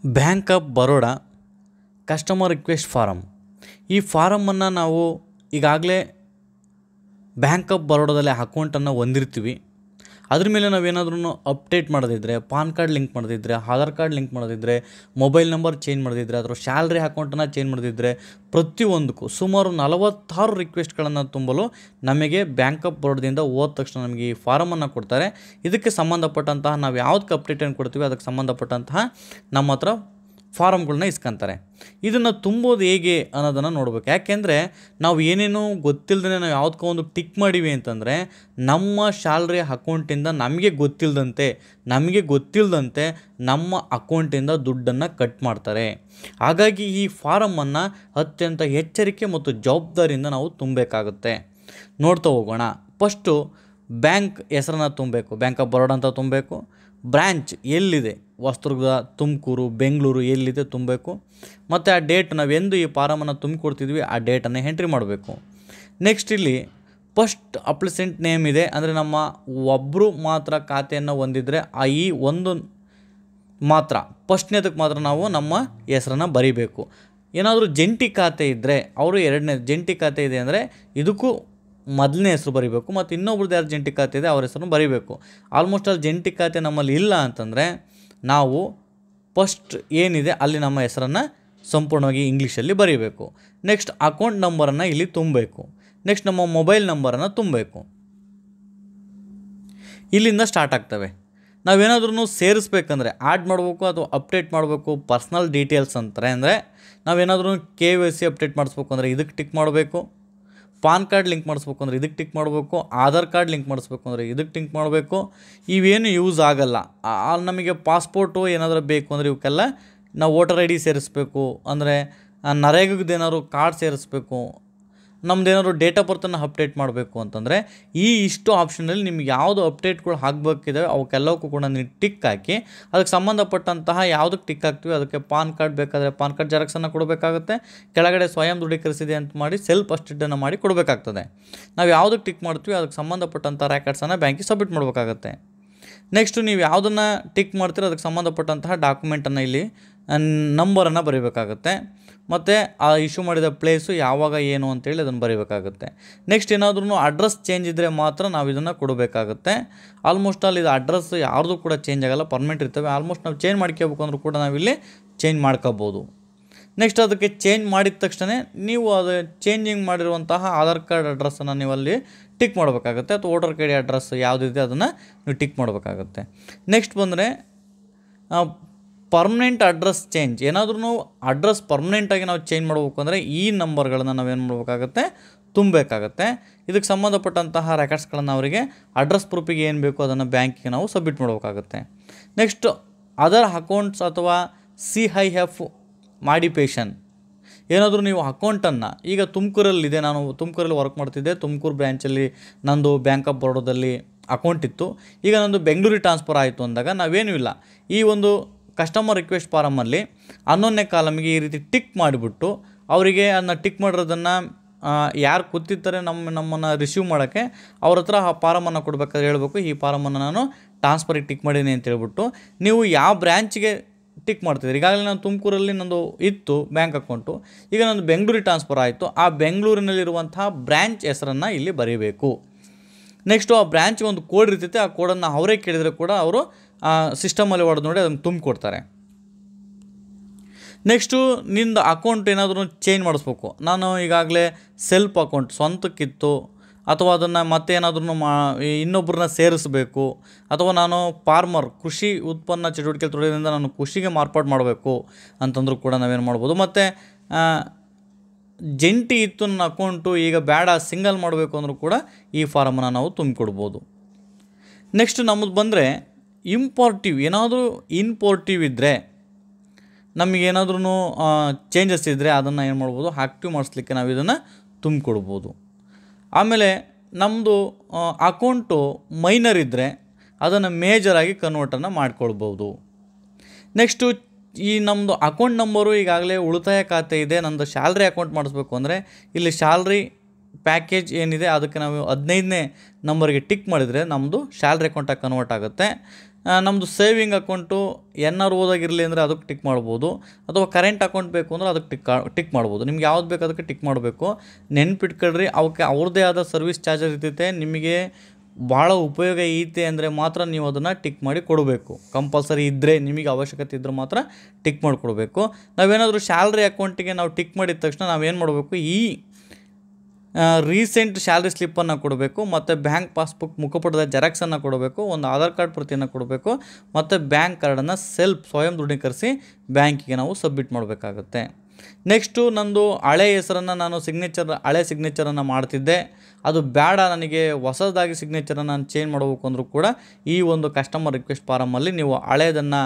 Bank of Baroda customer request form. ಈ ಫಾರಮನ್ನು ನಾವು ಈಗಾಗಲೇ ಬ್ಯಾಂಕ್ ಆಫ್ ಬರೋಡಾದಲ್ಲಿ ಅಕೌಂಟನ್ನು ಹೊಂದಿರ್ತೀವಿ. ಅದ್ರ ಮೇಲೆ ನಾವೇನಾದ್ರೂ ಅಪ್ಡೇಟ್ ಮಾಡೋದಿದ್ದರೆ, ಪಾನ್ ಕಾರ್ಡ್ ಲಿಂಕ್ ಮಾಡೋದಿದ್ದರೆ, ಆಧಾರ್ ಕಾರ್ಡ್ ಲಿಂಕ್ ಮಾಡೋದಿದ್ದರೆ, ಮೊಬೈಲ್ ನಂಬರ್ ಚೇಂಜ್ ಮಾಡೋದಿದ್ದರೆ, ಅಥವಾ ಸ್ಯಾಲ್ರಿ ಅಕೌಂಟನ್ನು ಚೇಂಜ್ ಮಾಡೋದಿದ್ದರೆ, ಪ್ರತಿಯೊಂದಕ್ಕೂ ಸುಮಾರು 46 ರಿಕ್ವೆಸ್ಟ್ಗಳನ್ನು ತುಂಬಲು ನಮಗೆ ಬ್ಯಾಂಕ್ ಆಫ್ ಬರೋಡದಿಂದ ಹೋದ ತಕ್ಷಣ ನಮಗೆ ಈ ಫಾರಮನ್ನು ಕೊಡ್ತಾರೆ. ಇದಕ್ಕೆ ಸಂಬಂಧಪಟ್ಟಂತಹ ನಾವು ಯಾವುದಕ್ಕೆ ಅಪ್ಡೇಟನ್ನು ಕೊಡ್ತೀವಿ ಅದಕ್ಕೆ ಸಂಬಂಧಪಟ್ಟಂತಹ ನಮ್ಮ ಹತ್ರ ಫಾರಮ್ಗಳನ್ನ ಇಸ್ಕೊಂತಾರೆ. ಇದನ್ನು ತುಂಬೋದು ಹೇಗೆ ಅನ್ನೋದನ್ನು ನೋಡ್ಬೇಕು. ಯಾಕೆಂದರೆ ನಾವು ಏನೇನೋ ಗೊತ್ತಿಲ್ಲದೇ ನಾವು ಯಾವುದಕ್ಕೋ ಒಂದು ಟಿಕ್ ಮಾಡೀವಿ ಅಂತಂದರೆ ನಮ್ಮ ಸ್ಯಾಲ್ರಿ ಅಕೌಂಟಿಂದ ನಮಗೆ ಗೊತ್ತಿಲ್ಲದಂತೆ ನಮ್ಮ ಅಕೌಂಟಿಂದ ದುಡ್ಡನ್ನು ಕಟ್ ಮಾಡ್ತಾರೆ. ಹಾಗಾಗಿ ಈ ಫಾರಮನ್ನು ಅತ್ಯಂತ ಎಚ್ಚರಿಕೆ ಮತ್ತು ಜವಾಬ್ದಾರಿಯಿಂದ ನಾವು ತುಂಬಬೇಕಾಗುತ್ತೆ. ನೋಡ್ತಾ ಹೋಗೋಣ. ಫಸ್ಟು ಬ್ಯಾಂಕ್ ಹೆಸರನ್ನು ತುಂಬಬೇಕು. ಬ್ಯಾಂಕ್ ಆಫ್ ಬರೋಡಾ ಅಂತ ತುಂಬಬೇಕು. ಬ್ರ್ಯಾಂಚ್ ಎಲ್ಲಿದೆ, ಹೊಸದುರ್ಗ, ತುಮಕೂರು, ಬೆಂಗಳೂರು ಎಲ್ಲಿದೆ ತುಂಬಬೇಕು. ಮತ್ತು ಆ ಡೇಟ್ ನಾವೆಂದು ಈ ಫಾರಮನ್ನು ತುಂಬಿಕೊಡ್ತಿದ್ವಿ ಆ ಡೇಟನ್ನು ಎಂಟ್ರಿ ಮಾಡಬೇಕು. ನೆಕ್ಸ್ಟ್ ಇಲ್ಲಿ ಫಸ್ಟ್ ಅಪ್ಲಿಸೆಂಟ್ ನೇಮ್ ಇದೆ, ಅಂದರೆ ನಮ್ಮ ಒಬ್ಬರು ಮಾತ್ರ ಖಾತೆಯನ್ನು ಹೊಂದಿದರೆ ಈ ಒಂದು ಮಾತ್ರ ಫಸ್ಟ್ನೇದಕ್ಕೆ ಮಾತ್ರ ನಾವು ನಮ್ಮ ಹೆಸರನ್ನು ಬರೀಬೇಕು. ಏನಾದರೂ ಜಂಟಿ ಖಾತೆ ಇದ್ದರೆ ಅವರು ಎರಡನೇ ಜಂಟಿ ಖಾತೆ ಇದೆ ಅಂದರೆ ಇದಕ್ಕೂ ಮೊದಲನೇ ಹೆಸರು ಬರೀಬೇಕು, ಮತ್ತು ಇನ್ನೊಬ್ರದ್ದು ಯಾರು ಜಂಟಿ ಖಾತೆ ಇದೆ ಅವ್ರ ಹೆಸರನ್ನು ಬರೀಬೇಕು. ಆಲ್ಮೋಸ್ಟ್ ಅಲ್ಲಿ ಜಂಟಿ ಖಾತೆ ನಮ್ಮಲ್ಲಿ ಇಲ್ಲ ಅಂತಂದರೆ ನಾವು ಫಸ್ಟ್ ಏನಿದೆ ಅಲ್ಲಿ ನಮ್ಮ ಹೆಸರನ್ನು ಸಂಪೂರ್ಣವಾಗಿ ಇಂಗ್ಲೀಷಲ್ಲಿ ಬರೀಬೇಕು. ನೆಕ್ಸ್ಟ್ ಅಕೌಂಟ್ ನಂಬರನ್ನು ಇಲ್ಲಿ ತುಂಬಬೇಕು. ನೆಕ್ಸ್ಟ್ ನಮ್ಮ ಮೊಬೈಲ್ ನಂಬರನ್ನು ತುಂಬಬೇಕು. ಇಲ್ಲಿಂದ ಸ್ಟಾರ್ಟ್ ಆಗ್ತವೆ. ನಾವೇನಾದ್ರೂ ಸೇರಿಸ್ಬೇಕಂದ್ರೆ ಆ್ಯಡ್ ಮಾಡಬೇಕು ಅಥವಾ ಅಪ್ಡೇಟ್ ಮಾಡಬೇಕು. ಪರ್ಸ್ನಲ್ ಡೀಟೇಲ್ಸ್ ಅಂತಾರೆ, ಅಂದರೆ ನಾವೇನಾದ್ರೂ KYC ಅಪ್ಡೇಟ್ ಮಾಡಿಸ್ಬೇಕು ಅಂದರೆ ಇದಕ್ಕೆ ಟಿಕ್ ಮಾಡಬೇಕು. ಪಾನ್ ಕಾರ್ಡ್ ಲಿಂಕ್ ಮಾಡಿಸ್ಬೇಕು ಅಂದರೆ ಇದಕ್ಕೆ ಟಿಕ್ ಮಾಡಬೇಕು. ಆಧಾರ್ ಕಾರ್ಡ್ ಲಿಂಕ್ ಮಾಡಿಸ್ಬೇಕು ಅಂದರೆ ಇದಕ್ಕೆ ಟಿಕ್ ಮಾಡಬೇಕು. ಇವೇನು ಯೂಸ್ ಆಗಲ್ಲ. ನಮಗೆ ಪಾಸ್ಪೋರ್ಟು ಏನಾದರೂ ಬೇಕು ಅಂದರೆ ಇವಕ್ಕೆಲ್ಲ ನಾವು ವೋಟರ್ ID ಸೇರಿಸ್ಬೇಕು, ಅಂದರೆ ನರೇಗದ ಏನಾದ್ರು ಕಾರ್ಡ್ ಸೇರಿಸ್ಬೇಕು, ನಮ್ಮದೇನಾದ್ರು ಡೇಟ್ ಆಫ್ ಬರ್ತನ್ನು ಅಪ್ಡೇಟ್ ಮಾಡಬೇಕು ಅಂತಂದರೆ ಇಷ್ಟು ಆಪ್ಷನಲ್ಲಿ ನಿಮ್ಗೆ ಯಾವುದು ಅಪ್ಡೇಟ್ಗಳು ಆಗಬೇಕಿದ್ದಾವೆ ಅವಕ್ಕೆಲ್ಲವಕ್ಕೂ ಕೂಡ ನೀವು ಟಿಕ್ ಹಾಕಿ ಅದಕ್ಕೆ ಸಂಬಂಧಪಟ್ಟಂತಹ ಯಾವುದಕ್ಕೆ ಟಿಕ್ ಹಾಕ್ತೀವಿ ಅದಕ್ಕೆ ಪಾನ್ ಕಾರ್ಡ್ ಬೇಕಾದರೆ ಪಾನ್ ಕಾರ್ಡ್ ಜೆರಾಕ್ಸನ್ನು ಕೊಡಬೇಕಾಗುತ್ತೆ. ಕೆಳಗಡೆ ಸ್ವಯಂ ದೃಢೀಕರಿಸಿದೆ ಅಂತ ಮಾಡಿ ಸೆಲ್ಫ್ ಅಸ್ಟೆಡನ್ನು ಮಾಡಿ ಕೊಡಬೇಕಾಗ್ತದೆ. ನಾವು ಯಾವುದಕ್ಕೆ ಟಿಕ್ ಮಾಡ್ತೀವಿ ಅದಕ್ಕೆ ಸಂಬಂಧಪಟ್ಟಂಥ ರೆಕಾರ್ಡ್ಸನ್ನು ಬ್ಯಾಂಕಿಗೆ ಸಬ್ಮಿಟ್ ಮಾಡಬೇಕಾಗತ್ತೆ. ನೆಕ್ಸ್ಟು ನೀವು ಯಾವುದನ್ನು ಟಿಕ್ ಮಾಡ್ತೀರೋ ಅದಕ್ಕೆ ಸಂಬಂಧಪಟ್ಟಂತಹ ಡಾಕ್ಯುಮೆಂಟನ್ನು ಇಲ್ಲಿ ನಂಬರನ್ನು ಬರೀಬೇಕಾಗುತ್ತೆ. ಮತ್ತು ಆ ಇಶ್ಯೂ ಮಾಡಿದ ಪ್ಲೇಸು ಯಾವಾಗ ಏನು ಅಂತೇಳಿ ಅದನ್ನು ಬರೀಬೇಕಾಗುತ್ತೆ. ನೆಕ್ಸ್ಟ್ ಏನಾದ್ರೂ ಅಡ್ರೆಸ್ ಚೇಂಜ್ ಇದ್ದರೆ ಮಾತ್ರ ನಾವು ಇದನ್ನು ಕೊಡಬೇಕಾಗುತ್ತೆ. ಆಲ್ಮೋಸ್ಟ್ ಅಲ್ಲಿ ಇದು ಅಡ್ರೆಸ್ ಯಾರ್ದು ಕೂಡ ಚೇಂಜ್ ಆಗೋಲ್ಲ, ಪರ್ಮನೆಂಟ್ ಇರ್ತವೆ. ಆಲ್ಮೋಸ್ಟ್ ನಾವು ಚೇಂಜ್ ಮಾಡ್ಕೋಬೇಕು ಅಂದರೂ ಕೂಡ ನಾವಿಲ್ಲಿ ಚೇಂಜ್ ಮಾಡ್ಕೋಬೋದು. ನೆಕ್ಸ್ಟ್ ಅದಕ್ಕೆ ಚೇಂಜ್ ಮಾಡಿದ ತಕ್ಷಣ ನೀವು ಅದು ಚೇಂಜಿಂಗ್ ಮಾಡಿರುವಂತಹ ಆಧಾರ್ ಕಾರ್ಡ್ ಅಡ್ರೆಸ್ಸನ್ನು ನೀವು ಅಲ್ಲಿ ಟಿಕ್ ಮಾಡಬೇಕಾಗುತ್ತೆ, ಅಥವಾ ವೋಟರ್ ಕಾರ್ಡ್ ಅಡ್ರೆಸ್ ಯಾವುದಿದೆ ಅದನ್ನು ನೀವು ಟಿಕ್ ಮಾಡಬೇಕಾಗುತ್ತೆ. ನೆಕ್ಸ್ಟ್ ಬಂದರೆ ಪರ್ಮನೆಂಟ್ ಅಡ್ರೆಸ್ ಚೇಂಜ್. ಏನಾದ್ರೂ ಅಡ್ರೆಸ್ ಪರ್ಮನೆಂಟಾಗಿ ನಾವು ಚೇಂಜ್ ಮಾಡಬೇಕು ಅಂದರೆ ಈ ನಂಬರ್ಗಳನ್ನು ನಾವೇನು ಮಾಡಬೇಕಾಗತ್ತೆ, ತುಂಬಬೇಕಾಗತ್ತೆ. ಇದಕ್ಕೆ ಸಂಬಂಧಪಟ್ಟಂತಹ ರೆಕಾರ್ಡ್ಸ್ಗಳನ್ನು ಅವರಿಗೆ ಅಡ್ರೆಸ್ ಪ್ರೂಫಿಗೆ ಏನು ಬೇಕು ಅದನ್ನು ಬ್ಯಾಂಕಿಗೆ ನಾವು ಸಬ್ಮಿಟ್ ಮಾಡಬೇಕಾಗುತ್ತೆ. ನೆಕ್ಸ್ಟ್ ಅದರ್ ಅಕೌಂಟ್ಸ್ ಅಥವಾ CIF ಮಾಡಿಫಿಕೇಷನ್. ಏನಾದರೂ ನೀವು ಅಕೌಂಟನ್ನು ಈಗ ತುಮಕೂರಲ್ಲಿದೆ, ನಾನು ತುಮಕೂರಲ್ಲಿ ವರ್ಕ್ ಮಾಡ್ತಿದ್ದೆ, ತುಮಕೂರು ಬ್ರ್ಯಾಂಚಲ್ಲಿ ನಂದು ಬ್ಯಾಂಕ್ ಆಫ್ ಬರೋಡಾದಲ್ಲಿ ಅಕೌಂಟ್ ಇತ್ತು. ಈಗ ನಂದು ಬೆಂಗಳೂರಿಗೆ ಟ್ರಾನ್ಸ್ಫರ್ ಆಯಿತು ಅಂದಾಗ ನಾವೇನೂ ಇಲ್ಲ, ಈ ಒಂದು ಕಸ್ಟಮರ್ ರಿಕ್ವೆಸ್ಟ್ ಫಾರಮಲ್ಲಿ 11ನೇ ಕಾಲಮಿಗೆ ಈ ರೀತಿ ಟಿಕ್ ಮಾಡಿಬಿಟ್ಟು ಅವರಿಗೆ ಅದನ್ನ ಟಿಕ್ ಮಾಡಿರೋದನ್ನು ಯಾರು ಕೂತಿರ್ತಾರೆ ನಮ್ಮನ್ನು ರಿಸೀವ್ ಮಾಡೋಕ್ಕೆ ಅವ್ರ ಹತ್ರ ಆ ಫಾರಮನ್ನು ಕೊಡಬೇಕಾದ್ರೆ ಹೇಳಬೇಕು, ಈ ಫಾರಮನ್ನು ನಾನು ಟ್ರಾನ್ಸ್ಫರಿಗೆ ಟಿಕ್ ಮಾಡೀನಿ ಅಂತ ಹೇಳ್ಬಿಟ್ಟು. ನೀವು ಯಾವ ಬ್ರ್ಯಾಂಚಿಗೆ ಟಿಕ್ ಮಾಡ್ತಿದ್ದೀರಿ, ಈಗಾಗಲೇ ನಾನು ತುಮಕೂರಲ್ಲಿ ನಂದು ಇತ್ತು ಬ್ಯಾಂಕ್ ಅಕೌಂಟು, ಈಗ ನಂದು ಬೆಂಗಳೂರಿಗೆ ಟ್ರಾನ್ಸ್ಫರ್ ಆಯಿತು, ಆ ಬೆಂಗಳೂರಿನಲ್ಲಿರುವಂತಹ ಬ್ರ್ಯಾಂಚ್ ಹೆಸರನ್ನು ಇಲ್ಲಿ ಬರೀಬೇಕು. ನೆಕ್ಸ್ಟು ಆ ಬ್ರ್ಯಾಂಚ್ಗೆ ಒಂದು ಕೋಡ್ ಇರ್ತೈತೆ, ಆ ಕೋಡನ್ನು ಅವರೇ ಕೇಳಿದರೆ ಕೂಡ ಅವರು ಸಿಸ್ಟಮಲ್ಲಿ ಹೊಡೆದು ನೋಡಿ ಅದನ್ನು ತುಂಬಿಕೊಡ್ತಾರೆ. ನೆಕ್ಸ್ಟು ನಿಂದು ಅಕೌಂಟ್ ಏನಾದರೂ ಚೇಂಜ್ ಮಾಡಿಸ್ಬೇಕು. ನಾನು ಈಗಾಗಲೇ ಸೆಲ್ಫ್ ಅಕೌಂಟ್ ಸ್ವಂತಕ್ಕಿತ್ತು, ಅಥವಾ ಅದನ್ನು ಮತ್ತೆ ಏನಾದ್ರೂ ಇನ್ನೊಬ್ಬರನ್ನ ಸೇರಿಸಬೇಕು, ಅಥವಾ ನಾನು ಫಾರ್ಮರ್ ಕೃಷಿ ಉತ್ಪನ್ನ ಚಟುವಟಿಕೆ ತೊಡೋದ್ರಿಂದ ನಾನು ಕೃಷಿಗೆ ಮಾರ್ಪಾಡು ಮಾಡಬೇಕು ಅಂತಂದ್ರೂ ಕೂಡ ನಾವೇನು ಮಾಡ್ಬೋದು. ಮತ್ತು ಜಂಟಿ ಇತ್ತು ನನ್ನ ಅಕೌಂಟು, ಈಗ ಬೇಡ ಸಿಂಗಲ್ ಮಾಡಬೇಕು ಅಂದರೂ ಕೂಡ ಈ ಫಾರಮನ್ನು ನಾವು ತುಂಬಿಕೊಡ್ಬೋದು. ನೆಕ್ಸ್ಟ್ ನಮ್ಮದು ಬಂದರೆ ಇಂಪೋರ್ಟಿವ್. ಏನಾದರೂ ಇನ್ಪೋರ್ಟಿವ್ ಇದ್ದರೆ, ನಮಗೇನಾದ್ರೂ ಚೇಂಜಸ್ ಇದ್ದರೆ ಅದನ್ನು ಏನು ಮಾಡ್ಬೋದು, ಆ್ಯಕ್ಟಿವ್ ಮಾಡಿಸ್ಲಿಕ್ಕೆ ನಾವು ಇದನ್ನು ತುಂಬಿಕೊಡ್ಬೋದು. ಆಮೇಲೆ ನಮ್ಮದು ಅಕೌಂಟು ಮೈನರ್ ಇದ್ದರೆ ಅದನ್ನು ಮೇಜರಾಗಿ ಕನ್ವರ್ಟನ್ನು ಮಾಡ್ಕೊಳ್ಬೋದು. ನೆಕ್ಸ್ಟು ಈ ನಮ್ಮದು ಅಕೌಂಟ್ ನಂಬರು ಈಗಾಗಲೇ ಉಳಿತಾಯ ಖಾತೆ ಇದೆ, ನಮ್ಮದು ಸ್ಯಾಲ್ರಿ ಅಕೌಂಟ್ ಮಾಡಿಸ್ಬೇಕು ಅಂದರೆ ಇಲ್ಲಿ ಸ್ಯಾಲ್ರಿ ಪ್ಯಾಕೇಜ್ ಏನಿದೆ ಅದಕ್ಕೆ ನಾವು 15ನೇ ನಂಬರ್ಗೆ ಟಿಕ್ ಮಾಡಿದರೆ ನಮ್ಮದು ಸ್ಯಾಲ್ರಿ ಅಕೌಂಟಾಗಿ ಕನ್ವರ್ಟ್ ಆಗುತ್ತೆ. ನಮ್ಮದು ಸೇವಿಂಗ್ ಅಕೌಂಟು ಎನ್ ಆರ್ ಓದಾಗಿರಲಿ ಅಂದರೆ ಅದಕ್ಕೆ ಟಿಕ್ ಮಾಡ್ಬೋದು, ಅಥವಾ ಕರೆಂಟ್ ಅಕೌಂಟ್ ಬೇಕು ಅಂದರೆ ಅದಕ್ಕೆ ಟಿಕ್ ಮಾಡ್ಬೋದು. ನಿಮ್ಗೆ ಯಾವ್ದು ಬೇಕು ಅದಕ್ಕೆ ಟಿಕ್ ಮಾಡಬೇಕು. ನೆನ್ಪಿಟ್ಕೊಳ್ರಿ, ಅವಕ್ಕೆ ಅವ್ರದ್ದೇ ಆದ ಸರ್ವಿಸ್ ಚಾರ್ಜಸ್ ಇರ್ತೈತೆ. ನಿಮಗೆ ಭಾಳ ಉಪಯೋಗ ಐತೆ ಅಂದರೆ ಮಾತ್ರ ನೀವು ಅದನ್ನು ಟಿಕ್ ಮಾಡಿ ಕೊಡಬೇಕು. ಕಂಪಲ್ಸರಿ ಇದ್ದರೆ, ನಿಮಗೆ ಅವಶ್ಯಕತೆ ಇದ್ದರೆ ಮಾತ್ರ ಟಿಕ್ ಮಾಡಿ ಕೊಡಬೇಕು. ನಾವೇನಾದರೂ ಸ್ಯಾಲ್ರಿ ಅಕೌಂಟಿಗೆ ನಾವು ಟಿಕ್ ಮಾಡಿದ ತಕ್ಷಣ ನಾವೇನು ಮಾಡಬೇಕು, ಈ ರೀಸೆಂಟ್ ಸ್ಯಾಲ್ರಿ ಸ್ಲಿಪ್ಪನ್ನು ಕೊಡಬೇಕು, ಮತ್ತು ಬ್ಯಾಂಕ್ ಪಾಸ್ಬುಕ್ ಮುಖಪುಟದ ಜೆರಾಕ್ಸನ್ನು ಕೊಡಬೇಕು, ಒಂದು ಆಧಾರ್ ಕಾರ್ಡ್ ಪ್ರತಿಯನ್ನು ಕೊಡಬೇಕು, ಮತ್ತು ಬ್ಯಾಂಕ್ ಕಾರ್ಡನ್ನು ಸ್ವಯಂ ದೃಢೀಕರಿಸಿ ಬ್ಯಾಂಕಿಗೆ ನಾವು ಸಬ್ಮಿಟ್ ಮಾಡಬೇಕಾಗುತ್ತೆ. ನೆಕ್ಸ್ಟು ನಂದು ಹಳೆ ಹೆಸರನ್ನು ನಾನು ಹಳೆ ಸಿಗ್ನೇಚರನ್ನು ಮಾಡ್ತಿದ್ದೆ, ಅದು ಬೇಡ, ನನಗೆ ಹೊಸದಾಗಿ ಸಿಗ್ನೇಚರನ್ನು ನಾನು ಚೇಂಜ್ ಮಾಡಬೇಕು ಅಂದರೂ ಕೂಡ ಈ ಒಂದು ಕಸ್ಟಮರ್ ರಿಕ್ವೆಸ್ಟ್ ಫಾರಮಲ್ಲಿ ನೀವು ಹಳೇದನ್ನು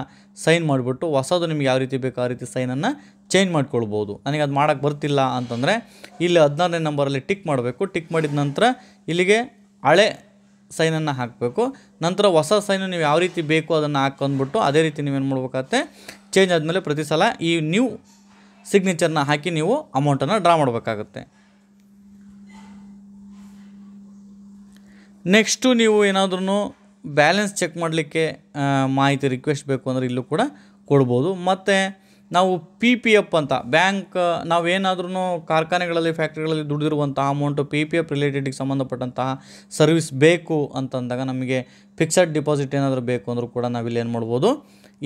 ಸೈನ್ ಮಾಡಿಬಿಟ್ಟು ಹೊಸದು ನಿಮ್ಗೆ ಯಾವ ರೀತಿ ಬೇಕು ಆ ರೀತಿ ಸೈನನ್ನು ಚೇಂಜ್ ಮಾಡ್ಕೊಳ್ಬೋದು. ನನಗೆ ಅದು ಮಾಡೋಕ್ಕೆ ಬರ್ತಿಲ್ಲ ಅಂತಂದರೆ ಇಲ್ಲಿ 16ನೇ ನಂಬರಲ್ಲಿ ಟಿಕ್ ಮಾಡಬೇಕು. ಟಿಕ್ ಮಾಡಿದ ನಂತರ ಇಲ್ಲಿಗೆ ಹಳೆ ಸೈನನ್ನು ಹಾಕಬೇಕು. ನಂತರ ಹೊಸ ಸೈನು ನೀವು ಯಾವ ರೀತಿ ಬೇಕು ಅದನ್ನು ಹಾಕೊಂಡ್ಬಿಟ್ಟು ಅದೇ ರೀತಿ ನೀವೇನು ಮಾಡ್ಬೇಕಾಗತ್ತೆ, ಚೇಂಜ್ ಆದಮೇಲೆ ಪ್ರತಿ ಸಲ ಈ ನ್ಯೂ ಸಿಗ್ನೇಚರ್ನ ಹಾಕಿ ನೀವು ಅಮೌಂಟನ್ನು ಡ್ರಾ ಮಾಡಬೇಕಾಗುತ್ತೆ. ನೆಕ್ಸ್ಟು ನೀವು ಏನಾದ್ರೂ ಬ್ಯಾಲೆನ್ಸ್ ಚೆಕ್ ಮಾಡಲಿಕ್ಕೆ ಮಾಹಿತಿ ರಿಕ್ವೆಸ್ಟ್ ಬೇಕು ಅಂದರೆ ಇಲ್ಲೂ ಕೂಡ ಕೊಡ್ಬೋದು. ಮತ್ತು ನಾವು PPF ಅಂತ ಬ್ಯಾಂಕ್, ನಾವೇನಾದ್ರೂ ಕಾರ್ಖಾನೆಗಳಲ್ಲಿ ಫ್ಯಾಕ್ಟ್ರಿಗಳಲ್ಲಿ ದುಡಿದಿರುವಂತಹ ಅಮೌಂಟು PPF ರಿಲೇಟೆಡಿಗೆ ಸಂಬಂಧಪಟ್ಟಂತಹ ಸರ್ವಿಸ್ ಬೇಕು ಅಂತಂದಾಗ ನಮಗೆ ಫಿಕ್ಸೆಡ್ ಡಿಪಾಸಿಟ್ ಏನಾದರೂ ಬೇಕು ಅಂದರೂ ಕೂಡ ನಾವಿಲ್ಲಿ ಏನು ಮಾಡ್ಬೋದು,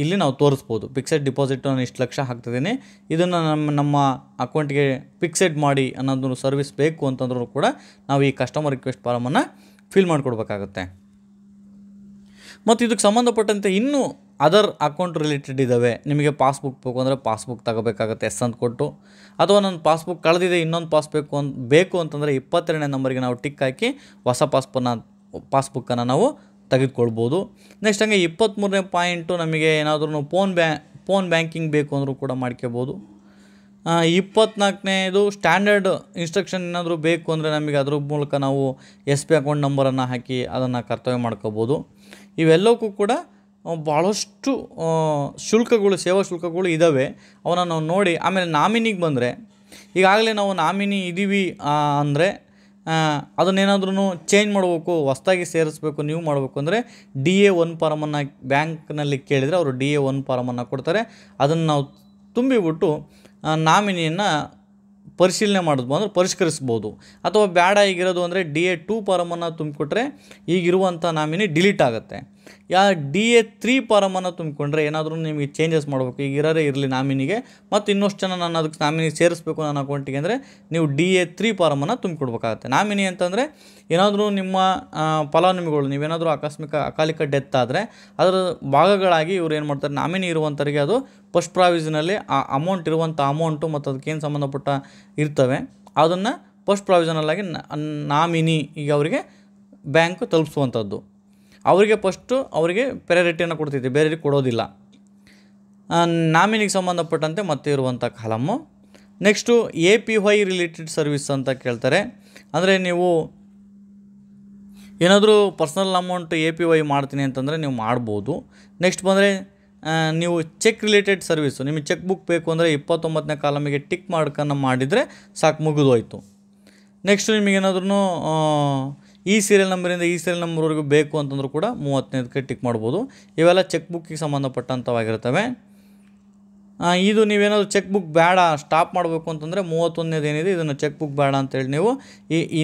ಇಲ್ಲಿ ನಾವು ತೋರಿಸ್ಬೋದು. ಫಿಕ್ಸೆಡ್ ಡಿಪಾಸಿಟ್ ನಾನು ಇಷ್ಟು ಲಕ್ಷ ಹಾಕ್ತಿದ್ದೀನಿ, ಇದನ್ನು ನಮ್ಮ ಅಕೌಂಟಿಗೆ ಫಿಕ್ಸೆಡ್ ಮಾಡಿ ಅನ್ನೋದು ಸರ್ವಿಸ್ ಬೇಕು ಅಂತಂದ್ರೂ ಕೂಡ ನಾವು ಈ ಕಸ್ಟಮರ್ ರಿಕ್ವೆಸ್ಟ್ ಫಾರಮನ್ನು ಫಿಲ್ ಮಾಡಿಕೊಡ್ಬೇಕಾಗತ್ತೆ. ಮತ್ತು ಇದಕ್ಕೆ ಸಂಬಂಧಪಟ್ಟಂತೆ ಇನ್ನೂ ಅದರ್ ಅಕೌಂಟ್ ರಿಲೇಟೆಡ್ ಇದ್ದಾವೆ. ನಿಮಗೆ ಪಾಸ್ಬುಕ್ ಬೇಕು ಅಂದರೆ ಪಾಸ್ಬುಕ್ ತಗೋಬೇಕಾಗತ್ತೆ ಎಸ್ ಅಂತ ಕೊಟ್ಟು, ಅಥವಾ ನನ್ನ ಪಾಸ್ಬುಕ್ ಕಳೆದಿದೆ ಇನ್ನೊಂದು ಬೇಕು ಅಂತಂದರೆ 22ನೇ ನಂಬರಿಗೆ ನಾವು ಟಿಕ್ ಹಾಕಿ ಹೊಸ ಪಾಸ್ಬುಕ್ಕನ್ನು ನಾವು ತೆಗೆದುಕೊಳ್ಬೋದು. ನೆಕ್ಸ್ಟ್ ಹಂಗೆ 23ನೇ ಪಾಯಿಂಟು, ನಮಗೆ ಏನಾದ್ರೂ ಫೋನ್ ಬ್ಯಾಂಕಿಂಗ್ ಬೇಕು ಅಂದರೂ ಕೂಡ ಮಾಡ್ಕೋಬೋದು. 24ನೇದು ಸ್ಟ್ಯಾಂಡರ್ಡ್ ಇನ್ಸ್ಟ್ರಕ್ಷನ್ ಏನಾದರೂ ಬೇಕು ಅಂದರೆ ನಮಗೆ ಅದ್ರ ಮೂಲಕ ನಾವು SB ಅಕೌಂಟ್ ನಂಬರನ್ನು ಹಾಕಿ ಅದನ್ನು ಕರ್ತವ್ಯ ಮಾಡ್ಕೋಬೋದು. ಇವೆಲ್ಲಕ್ಕೂ ಕೂಡ ಭಾಳಷ್ಟು ಸೇವಾ ಶುಲ್ಕಗಳು ಇದ್ದಾವೆ. ಅವನ್ನ ನಾವು ನೋಡಿ ಆಮೇಲೆ ನಾಮಿನಿಗೆ ಬಂದರೆ, ಈಗಾಗಲೇ ನಾವು ನಾಮಿನಿ ಇದ್ದೀವಿ ಅಂದರೆ ಅದನ್ನೇನಾದ್ರೂ ಚೇಂಜ್ ಮಾಡಬೇಕು, ಹೊಸ್ದಾಗಿ ಸೇರಿಸ್ಬೇಕು, ನೀವು ಮಾಡಬೇಕು ಅಂದರೆ DA1 ಫಾರಮನ್ನು ಬ್ಯಾಂಕ್ನಲ್ಲಿ ಕೇಳಿದರೆ ಅವರು DA1 ಫಾರಮನ್ನು ಕೊಡ್ತಾರೆ. ಅದನ್ನು ನಾವು ತುಂಬಿಬಿಟ್ಟು ನಾಮಿನಿಯನ್ನು ಪರಿಶೀಲನೆ ಮಾಡಿದ್ವು ಅಂದರೆ ಪರಿಷ್ಕರಿಸ್ಬೋದು. ಅಥವಾ ಬೇಡ ಈಗಿರೋದು ಅಂದರೆ DA2 ಫಾರಮನ್ನು ತುಂಬಿಕೊಟ್ರೆ ಈಗಿರುವಂಥ ನಾಮಿನಿ ಡಿಲೀಟ್ ಆಗುತ್ತೆ. DA3 ಫಾರಮನ್ನು ತುಂಬಿಕೊಂಡ್ರೆ ಏನಾದರೂ ನಿಮಗೆ ಚೇಂಜಸ್ ಮಾಡಬೇಕು, ಈಗಿರೋರೇ ಇರಲಿ ನಾಮಿನಿಗೆ, ಮತ್ತು ಇನ್ನಷ್ಟು ಜನ ನಾನು ಅದಕ್ಕೆ ನಾಮಿನಿ ಸೇರಿಸ್ಬೇಕು ನನ್ನ ಅಕೌಂಟಿಗೆ ಅಂದರೆ ನೀವು DA3 ಫಾರಮನ್ನು ತುಂಬಿಕೊಡ್ಬೇಕಾಗತ್ತೆ. ನಾಮಿನಿ ಅಂತಂದರೆ ಏನಾದರೂ ನಿಮ್ಮ ಫಲಾನುಭವಿಗಳು ನೀವೇನಾದರೂ ಅಕಾಲಿಕ ಡೆತ್ ಆದರೆ ಅದರ ಭಾಗಗಳಾಗಿ ಇವ್ರು ಏನು ಮಾಡ್ತಾರೆ, ನಾಮಿನಿ ಇರುವಂಥವ್ರಿಗೆ ಅದು ಫಸ್ಟ್ ಪ್ರಾವಿಷನಲ್ಲಿ ಆ ಅಮೌಂಟ್ ಇರುವಂಥ ಅಮೌಂಟು ಮತ್ತು ಅದಕ್ಕೇನು ಸಂಬಂಧಪಟ್ಟ ಇರ್ತವೆ ಅದನ್ನು ಫಸ್ಟ್ ಪ್ರಾವಿಷನಲ್ಲಾಗಿ ನಾಮಿನಿ ಈಗ ಅವರಿಗೆ ಬ್ಯಾಂಕ್ ತಲುಪಿಸುವಂಥದ್ದು. ಅವರಿಗೆ ಪ್ರೆಯಾರಿಟಿಯನ್ನು ಕೊಡ್ತೈತಿ, ಬೇರೆಯವ್ರಿಗೆ ಕೊಡೋದಿಲ್ಲ. ನಾಮಿನಿಗೆ ಸಂಬಂಧಪಟ್ಟಂತೆ ಮತ್ತೆ ಇರುವಂಥ column. Next APY related service ಅಂತ ಕೇಳ್ತಾರೆ. ಅಂದರೆ ನೀವು ಏನಾದರೂ ಪರ್ಸ್ನಲ್ ಅಮೌಂಟ್ APY ಮಾಡ್ತೀನಿ ಅಂತಂದರೆ ನೀವು ಮಾಡ್ಬೋದು. ನೆಕ್ಸ್ಟ್ ಬಂದರೆ ನೀವು ಚೆಕ್ ರಿಲೇಟೆಡ್ ಸರ್ವಿಸು, ನಿಮಗೆ ಚೆಕ್ ಬುಕ್ ಬೇಕು ಅಂದರೆ 29ನೇ ಕಾಲಮಿಗೆ ಟಿಕ್ ಮಾಡಿದರೆ ಸಾಕು, ಮುಗಿದೋಯ್ತು. ನೆಕ್ಸ್ಟ್ ನಿಮಗೇನಾದ್ರೂ ಈ ಸೀರಿಯಲ್ ನಂಬರಿಂದ ಈ ಸೀರಿಯಲ್ ನಂಬರ್ವರೆಗೂ ಬೇಕು ಅಂತಂದ್ರೂ ಕೂಡ 30ನೇದಕ್ಕೆ ಟಿಕ್ ಮಾಡ್ಬೋದು. ಇವೆಲ್ಲ ಚೆಕ್ ಬುಕ್ಕಿಗೆ ಸಂಬಂಧಪಟ್ಟಂಥವಾಗಿರ್ತವೆ. ಇದು ನೀವೇನಾದರೂ ಚೆಕ್ ಬುಕ್ ಬೇಡ ಸ್ಟಾಪ್ ಮಾಡಬೇಕು ಅಂತಂದರೆ 31ನೇದು ಏನಿದೆ ಇದನ್ನು ಚೆಕ್ ಬುಕ್ ಬೇಡ ಅಂತೇಳಿ ನೀವು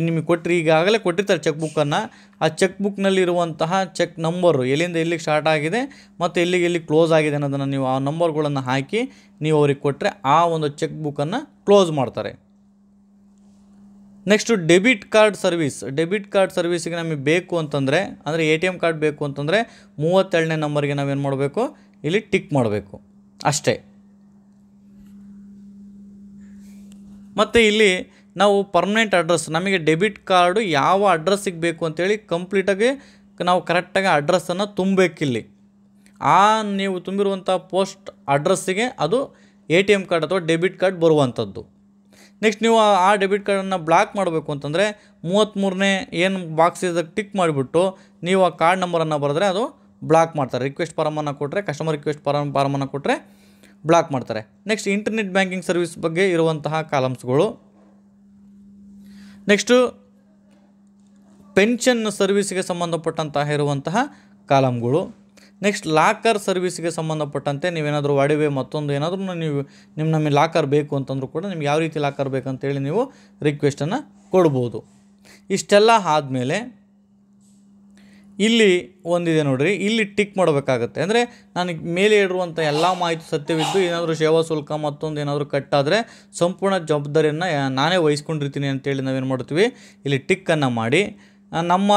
ನಿಮಗೆ ಈಗಾಗಲೇ ಕೊಟ್ಟಿರ್ತಾರೆ ಚೆಕ್ ಬುಕ್ಕನ್ನು. ಆ ಚೆಕ್ ಬುಕ್ನಲ್ಲಿರುವಂತಹ ಚೆಕ್ ನಂಬರು ಎಲ್ಲಿಂದ ಎಲ್ಲಿಗೆ ಸ್ಟಾರ್ಟ್ ಆಗಿದೆ ಮತ್ತು ಎಲ್ಲಿಗೆ ಕ್ಲೋಸ್ ಆಗಿದೆ ಅನ್ನೋದನ್ನು ನೀವು ಆ ನಂಬರ್ಗಳನ್ನು ಹಾಕಿ ನೀವು ಅವ್ರಿಗೆ ಕೊಟ್ಟರೆ ಆ ಒಂದು ಚೆಕ್ ಬುಕ್ಕನ್ನು ಕ್ಲೋಸ್ ಮಾಡ್ತಾರೆ. ನೆಕ್ಸ್ಟು ಡೆಬಿಟ್ ಕಾರ್ಡ್ ಸರ್ವಿಸಿಗೆ ನಮಗೆ ಬೇಕು ಅಂತಂದರೆ, ಅಂದರೆ ATM ಕಾರ್ಡ್ ಬೇಕು ಅಂತಂದರೆ 32ನೇ ನಂಬರ್ಗೆ ನಾವೇನು ಮಾಡಬೇಕು, ಇಲ್ಲಿ ಟಿಕ್ ಮಾಡಬೇಕು ಅಷ್ಟೇ. ಮತ್ತು ಇಲ್ಲಿ ನಾವು ಪರ್ಮನೆಂಟ್ ಅಡ್ರೆಸ್, ನಮಗೆ ಡೆಬಿಟ್ ಕಾರ್ಡು ಯಾವ ಅಡ್ರೆಸ್ಸಿಗೆ ಬೇಕು ಅಂತೇಳಿ ಕಂಪ್ಲೀಟಾಗಿ ನಾವು ಕರೆಕ್ಟಾಗಿ ಅಡ್ರೆಸ್ಸನ್ನು ತುಂಬಬೇಕಿಲ್ಲಿ. ನೀವು ತುಂಬಿರುವಂಥ ಪೋಸ್ಟ್ ಅಡ್ರೆಸ್ಸಿಗೆ ಅದು ATM ಕಾರ್ಡ್ ಅಥವಾ ಡೆಬಿಟ್ ಕಾರ್ಡ್ ಬರುವಂಥದ್ದು. ನೆಕ್ಸ್ಟ್ ನೀವು ಆ ಡೆಬಿಟ್ ಕಾರ್ಡನ್ನು ಬ್ಲಾಕ್ ಮಾಡಬೇಕು ಅಂತಂದರೆ 33ನೇ ಏನು ಬಾಕ್ಸ್ ಇದಕ್ಕೆ ಟಿಕ್ ಮಾಡಿಬಿಟ್ಟು ನೀವು ಆ ಕಾರ್ಡ್ ನಂಬರನ್ನು ಬರೆದ್ರೆ ಅದು ಬ್ಲಾಕ್ ಮಾಡ್ತಾರೆ. ರಿಕ್ವೆಸ್ಟ್ ಫಾರಮನ್ನು ಕೊಟ್ಟರೆ, ಕಸ್ಟಮರ್ ರಿಕ್ವೆಸ್ಟ್ ಫಾರಮನ್ನು ಕೊಟ್ಟರೆ ಬ್ಲಾಕ್ ಮಾಡ್ತಾರೆ. ನೆಕ್ಸ್ಟ್ ಇಂಟರ್ನೆಟ್ ಬ್ಯಾಂಕಿಂಗ್ ಸರ್ವಿಸ್ ಬಗ್ಗೆ ಇರುವಂತಹ ಕಾಲಮ್ಸ್ಗಳು. ನೆಕ್ಸ್ಟು ಪೆನ್ಷನ್ ಸರ್ವಿಸ್ಗೆ ಸಂಬಂಧಪಟ್ಟಂತಹ ಇರುವಂತಹ ಕಾಲಮ್ಗಳು. ನೆಕ್ಸ್ಟ್ ಲಾಕರ್ ಸರ್ವಿಸ್ಗೆ ಸಂಬಂಧಪಟ್ಟಂತೆ ನೀವೇನಾದರೂ ಒಡವೆ ಮತ್ತೊಂದು ಏನಾದರೂ ನೀವು ನಮಗೆ ಲಾಕರ್ ಬೇಕು ಅಂತಂದ್ರೂ ಕೂಡ ನಿಮ್ಗೆ ಯಾವ ರೀತಿ ಲಾಕರ್ ಬೇಕಂತೇಳಿ ನೀವು ರಿಕ್ವೆಸ್ಟನ್ನು ಕೊಡ್ಬೋದು. ಇಷ್ಟೆಲ್ಲ ಆದಮೇಲೆ ಇಲ್ಲಿ ಒಂದಿದೆ ನೋಡಿರಿ, ಇಲ್ಲಿ ಟಿಕ್ ಮಾಡಬೇಕಾಗತ್ತೆ. ಅಂದರೆ ನನಗೆ ಮೇಲೆ ಇರುವಂಥ ಎಲ್ಲ ಮಾಹಿತಿ ಸತ್ಯವಿದ್ದು ಏನಾದರೂ ಸೇವಾ ಶುಲ್ಕ ಮತ್ತೊಂದು ಏನಾದರೂ ಕಟ್ಟಾದರೆ ಸಂಪೂರ್ಣ ಜವಾಬ್ದಾರಿಯನ್ನು ನಾನೇ ವಹಿಸ್ಕೊಂಡಿರ್ತೀನಿ ಅಂತೇಳಿ ನಾವೇನು ಮಾಡ್ತೀವಿ, ಇಲ್ಲಿ ಟಿಕ್ಕನ್ನು ಮಾಡಿ ನಮ್ಮ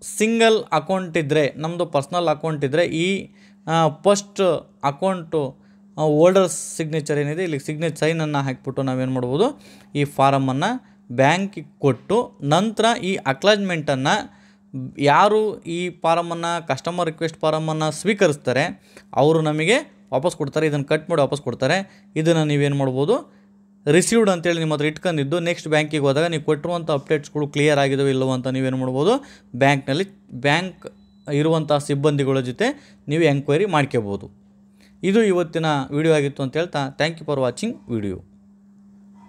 ಸಿಂಗಲ್ ಅಕೌಂಟ್ ಇದ್ದರೆ, ನಮ್ಮದು ಪರ್ಸ್ನಲ್ ಅಕೌಂಟ್ ಇದ್ದರೆ ಈ ಫಸ್ಟ್ ಅಕೌಂಟು ಹೋಲ್ಡರ್ಸ್ ಸಿಗ್ನೇಚರ್ ಏನಿದೆ ಇಲ್ಲಿ ಸೈನನ್ನು ಹಾಕಿಬಿಟ್ಟು ನಾವೇನು ಮಾಡ್ಬೋದು, ಈ ಫಾರಮನ್ನು ಬ್ಯಾಂಕಿಗೆ ಕೊಟ್ಟು ನಂತರ ಈ ಅಕ್ನಾಲಜ್ಮೆಂಟನ್ನು ಯಾರು ಈ ಫಾರಮನ್ನು ಕಸ್ಟಮರ್ ರಿಕ್ವೆಸ್ಟ್ ಫಾರಮನ್ನು ಸ್ವೀಕರಿಸ್ತಾರೆ ಅವರು ನಮಗೆ ವಾಪಸ್ ಕೊಡ್ತಾರೆ. ಇದನ್ನು ಕಟ್ ಮಾಡಿ ವಾಪಸ್ ಕೊಡ್ತಾರೆ. ಇದನ್ನು ನೀವೇನು ಮಾಡ್ಬೋದು, ರಿಸೀವ್ಡ್ ಅಂತೇಳಿ ನಿಮ್ಮ ಹತ್ರ ಇಟ್ಕೊಂಡಿದ್ದು ನೆಕ್ಸ್ಟ್ ಬ್ಯಾಂಕಿಗೆ ಹೋದಾಗ ನೀವು ಕೊಟ್ಟಿರುವಂಥ ಅಪ್ಡೇಟ್ಸ್ಗಳು ಕ್ಲಿಯರ್ ಆಗಿದಾವೆ ಇಲ್ಲವೋ ಅಂತ ನೀವೇನು ಮಾಡ್ಬೋದು, ಬ್ಯಾಂಕ್ ಇರುವಂಥ ಸಿಬ್ಬಂದಿಗಳ ಜೊತೆ ನೀವು ಎಂಕ್ವೈರಿ ಮಾಡ್ಕೋಬೋದು. ಇದು ಇವತ್ತಿನ ವಿಡಿಯೋ ಆಗಿತ್ತು ಅಂತ ಹೇಳ್ತಾ thank you for watching video.